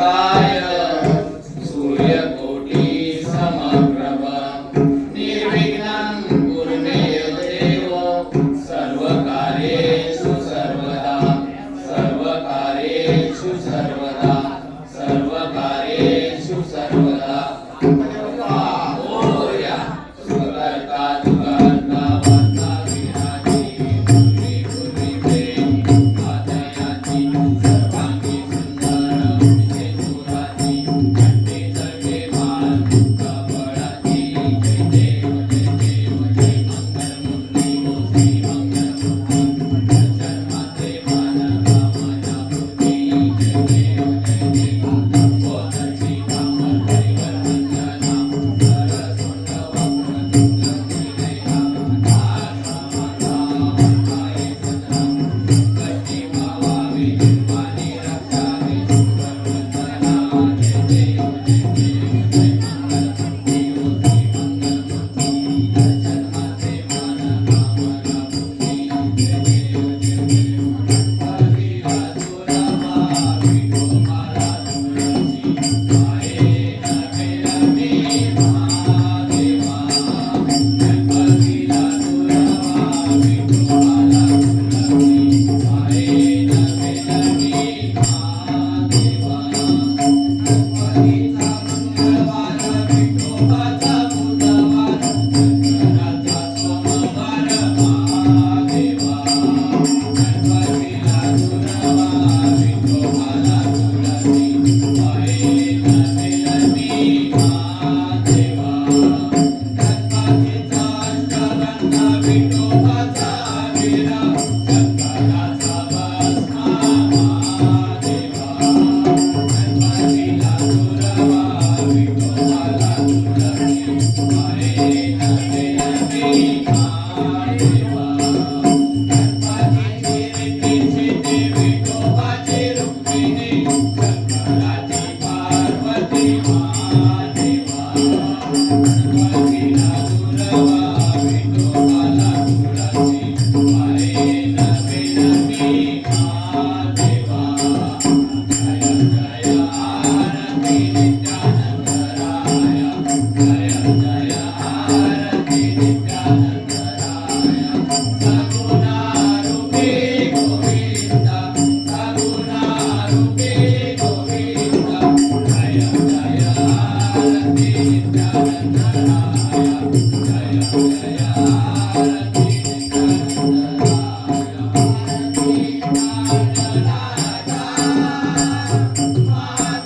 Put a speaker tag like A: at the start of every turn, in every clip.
A: प्रभाय सूर्यकोटि समप्रभ निर्विघ्नं कुरु मे देव सर्वकार्येषु सर्वदा सर्वकार्येषु सर्वदा सर्वकार्येषु सर्वदा मोरया सुकर्ता दुर्गा वंदा विराजी पूर्वी पूर्वी प्रेम आदयाची सर्वांगी सुंदर विजयपुराची कंठे सर्वे माल कपळाची जय देव जय देव जय मंगलमूर्ती ओ श्री मंगलमूर्ती जन्माचे मान कामना पूर्ती जय देव जय देव बोधची कामर हरिवर वंदना सरसुंड वक्रतुंड निलया आश्रमदा वंदाये सदनं कष्टी भावावी निर्वाणी रक्षावी सुरवंदना जय देव जय देव जय मंगलमूर्ती ओ श्री मंगलमूर्ती जन्माचे मान कामना पूर्ती जय देव जय देव हरिला तुरमा विठोबाला तुळशी पाये नभेलमी महादेवा गणपतीला तुरमा विठोबाला तुळशी पाये नभेलमी महादेवा गणपतीचा मंगळवार विठोबाचा बुधवार शंकराचा सोमवार महादेवा गणपतीला तुरमा विठोबाला तुळशी पाये नभेलमी महादेवा गणपतीचा अष्टगंध विठोबाचा विरा शंकराचा भस्म महादेवा गणपतीला तुरमा विठोबाला तुळशी पाये नभेलमी महादेवा गणपतीची रिद्धी सिद्धी विठोबाची रुक्मिणी शंकराची पार्वती महादेवा गणपतीला तुरमा विठोबाला तुळशी पाये नभेलमी महादेवा जय जय आरती नित्यानंदराया जय जय आरती नित्यानंदराया सगुणारूपी गोविंदा सगुणारूपी गोविंदा जय जय आरती नित्यानंदराया जय जय आरती नित्यानंदराया आरती ज्ञानराजा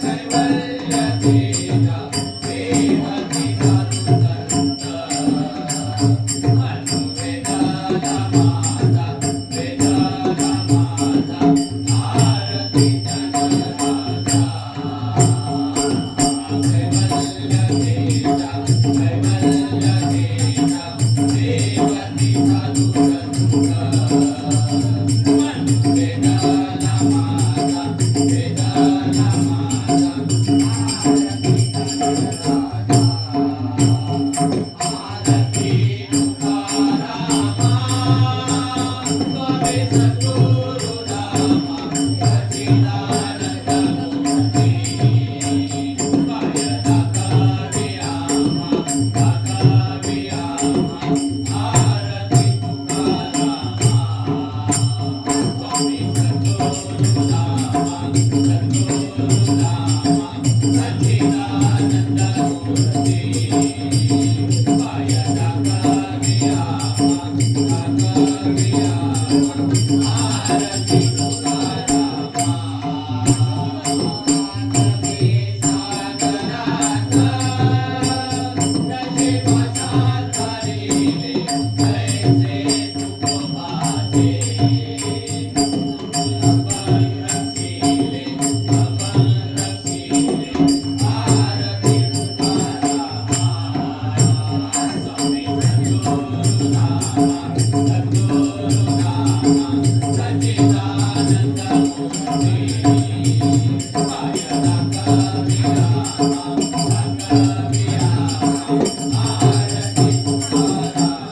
A: कैवल्य तेजा श्रीमती साधुसंत वेदाला माता वेदाला माता आरती ज्ञानराजा कैवल्य तेजा कैवल्य तेजा श्रीमती साधुसंत वेदाला माता वेदाला माता आरती तुकारामा स्वामी सद्गुरु रामा सच्चिदानंद मूर्ती पायदा कवियामा आरती तुकारामा स्वामी सद्गुरु रामा सच्चिदानंद मूर्ती पायदा कवियामा आरती तुकारामा आरती साधनाथ नशिबासात हरिले जैसे तुक भाते अपन रखिले आरती तुकारामा स्वामी सद्गुरु रामा सच्चिदानंद मूर्ती पायदा कवियामा आरती तुकारामा